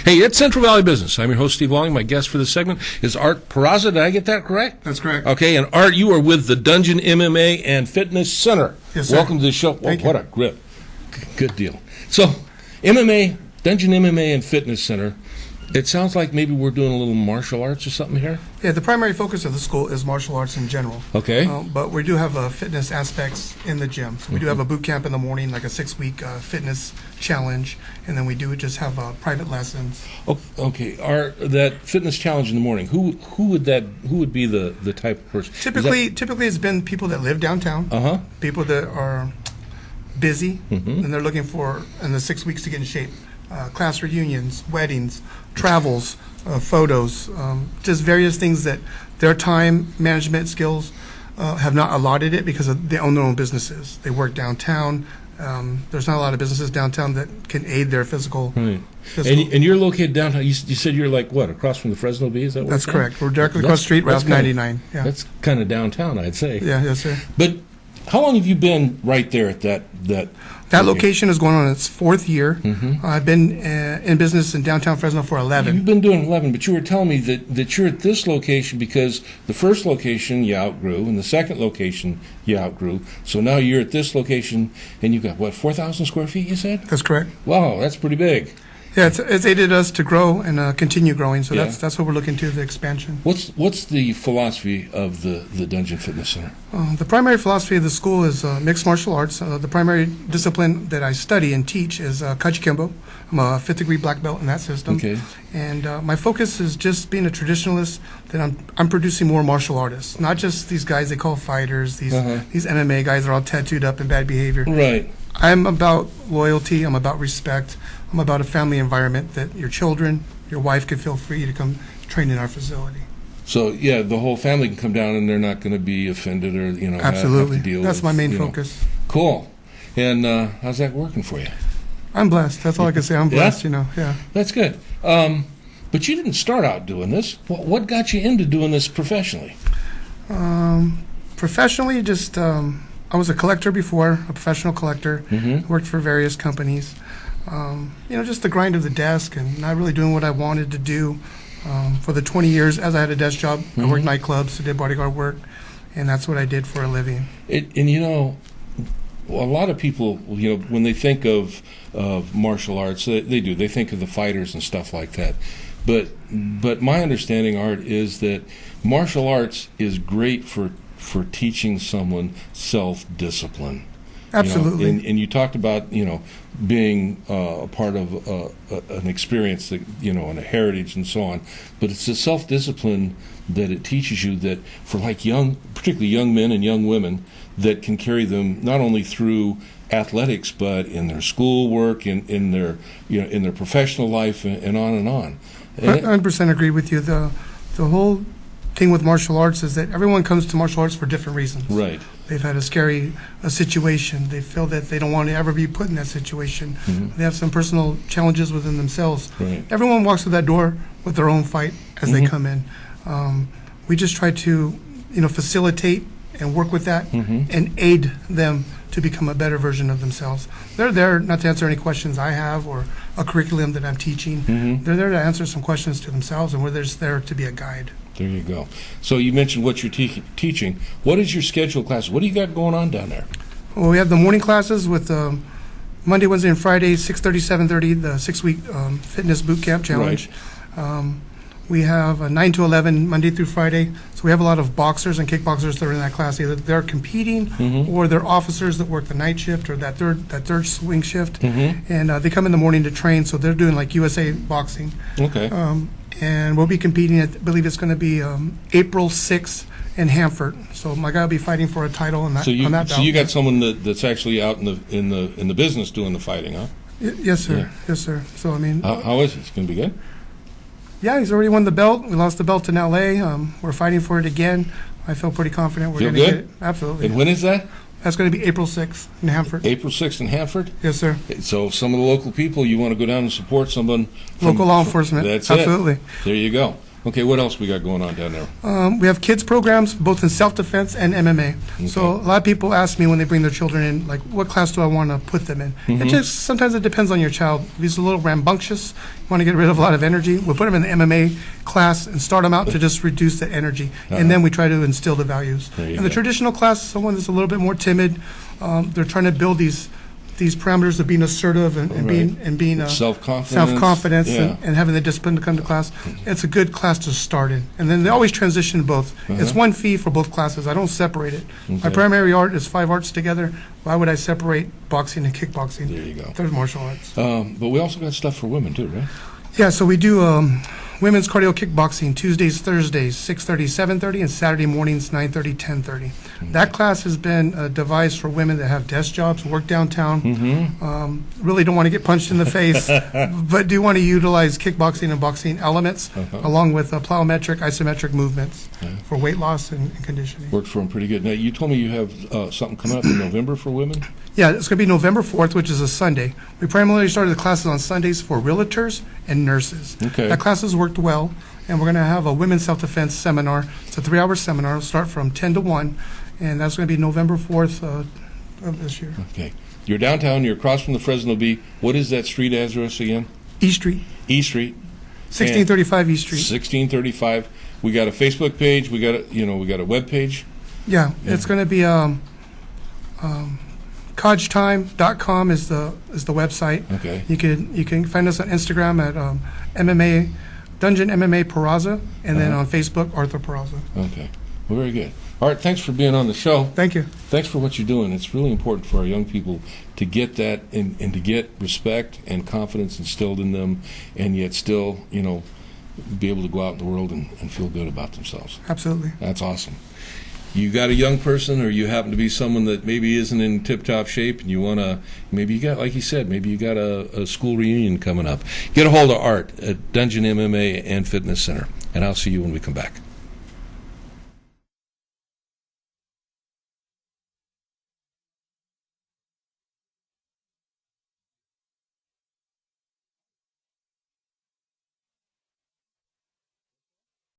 Hey, it's Central Valley Business. I'm your host, Steve Walling. My guest for this segment is Art Peraza. Did I get that correct? That's correct. Okay, and Art, you are with the Dungeon MMA and Fitness Center. Yes, sir. Welcome to the show. Thank you. What a grip. Good deal. So, MMA, Dungeon MMA and Fitness Center, it sounds like maybe we're doing a little martial arts or something here? Yeah, the primary focus of the school is martial arts in general. Okay. But we do have fitness aspects in the gym. So we do have a boot camp in the morning, like a 6-week fitness challenge, and then we do just have private lessons. Okay. That fitness challenge in the morning, who would be the type of person? Typically it's been people that live downtown, people that are busy, and they're looking for, in the 6 weeks, to get in shape. Class reunions, weddings, travels, photos, just various things that their time management skills have not allotted it because they own their own businesses. They work downtown. There's not a lot of businesses downtown that can aid their physical. Right. And you're located downtown. You said you're like what, across from the Fresno Bee? Is that what That's correct. We're directly across the street, Route 99. Yeah. That's kind of downtown, I'd say. Yeah, yes, sir. But how long have you been right there at that location is going on its 4th year. I've been in business in downtown Fresno for 11. You've been doing 11, but you were telling me that you're at this location because the first location you outgrew and the second location you outgrew. So now you're at this location and you've got, what, 4,000 square feet, you said? That's correct. Wow, that's pretty big. Yeah, it's aided us to grow and continue growing, so that's what we're looking to, the expansion. What's the philosophy of the Dungeon Fitness Center? The primary philosophy of the school is mixed martial arts. The primary discipline that I study and teach is Kachikembo. I'm a 5th degree black belt in that system. Okay. And my focus is just being a traditionalist, that I'm producing more martial artists, not just these guys they call fighters, these MMA guys that are all tattooed up and bad behavior. Right. I'm about loyalty, I'm about respect, I'm about a family environment that your children, your wife can feel free to come train in our facility. So, yeah, the whole family can come down and they're not going to be offended or, Absolutely. have to deal That's with, my main focus. Cool. And how's that working for you? I'm blessed. That's all I can say. I'm blessed, yeah. That's good. But you didn't start out doing this. What got you into doing this professionally? Professionally, just I was a collector before, a professional collector. Worked for various companies. Just the grind of the desk and not really doing what I wanted to do. For the 20 years, as I had a desk job, I worked nightclubs, I did bodyguard work, and that's what I did for a living. A lot of people, when they think of martial arts, they think of the fighters and stuff like that. But my understanding, Art, is that martial arts is great for teaching someone self-discipline. Absolutely. And you talked about, being a part of an experience that, and a heritage and so on. But it's the self-discipline that it teaches you that for particularly young men and young women, that can carry them not only through athletics, but in their schoolwork, in their professional life, and on and on. 100% agree with you. The whole thing with martial arts is that everyone comes to martial arts for different reasons. Right. They've had a scary situation. They feel that they don't want to ever be put in that situation. They have some personal challenges within themselves. Right. Everyone walks through that door with their own fight as they come in. We just try to, facilitate and work with that and aid them to become a better version of themselves. They're there not to answer any questions I have or a curriculum that I'm teaching. They're there to answer some questions to themselves, and we're just there to be a guide. There you go. So you mentioned what you're teaching. What is your scheduled class? What do you got going on down there? Well, we have the morning classes with Monday, Wednesday, and Friday, 6:30, 7:30, the 6-week fitness boot camp challenge. Right. We have 9 to 11 Monday through Friday. So we have a lot of boxers and kickboxers that are in that class. Either they're competing or they're officers that work the night shift or that third swing shift. And they come in the morning to train. So they're doing like USA boxing. Okay. And we'll be competing I believe it's going to be April 6th in Hanford. So my guy will be fighting for a title on that. So you bout. got someone that's actually out in the business doing the fighting, huh? Yes, sir. Yeah. Yes, sir. So how is it? It's going to be good. Yeah, he's already won the belt. We lost the belt in L.A. We're fighting for it again. I feel pretty confident we're going to get it. Absolutely. And when is that? That's going to be April 6th in Hanford. April 6th in Hanford? Yes, sir. So some of the local people, you want to go down and support someone. Local law enforcement. That's Absolutely. There you go. Okay, what else we got going on down there? We have kids programs, both in self-defense and MMA. So a lot of people ask me when they bring their children in, like, what class do I want to put them in? Sometimes it depends on your child. If he's a little rambunctious, you want to get rid of a lot of energy, we'll put him in the MMA class and start him out to just reduce the energy. And then we try to instill the values. In the traditional class, someone that's a little bit more timid, they're trying to build these parameters of being assertive and being self-confidence and having the discipline to come to class. It's a good class to start in. And then they always transition both. It's one fee for both classes. I don't separate it. My primary art is 5 arts together. Why would I separate boxing and kickboxing? There you go. There's martial arts. But we also got stuff for women too, right? Yeah, so we do women's cardio kickboxing Tuesdays, Thursdays, 6:30, 7:30, and Saturday mornings, 9:30, 10:30. That class has been devised for women that have desk jobs, work downtown, really don't want to get punched in the face, but do want to utilize kickboxing and boxing elements along with plyometric, isometric movements for weight loss and conditioning. Works for them pretty good. Now, you told me you have something coming up in November for women? Yeah, it's going to be November 4th, which is a Sunday. We primarily started the classes on Sundays for realtors and nurses. Okay. That class has worked well, and we're going to have a women's self-defense seminar. It's a 3-hour seminar. It'll start from 10 to 1, and that's going to be November 4th of this year. Okay. You're downtown. You're across from the Fresno Bee. What is that street address again? E Street. E Street. 1635 E Street. 1635. We got a Facebook page. We got a web page. Yeah, it's going to be codgetime.com is the website. Okay. You can find us on Instagram at MMA Dungeon MMA Peraza, and then on Facebook Arthur Peraza. Okay. Well, very good. All right. Thanks for being on the show. Thank you. Thanks for what you're doing. It's really important for our young people to get that and to get respect and confidence instilled in them, and yet still, be able to go out in the world and feel good about themselves. Absolutely. That's awesome. You got a young person, or you happen to be someone that maybe isn't in tip-top shape, and you want to, maybe you got, like you said, maybe you got a school reunion coming up. Get a hold of Art at Dungeon MMA and Fitness Center, and I'll see you when we come back.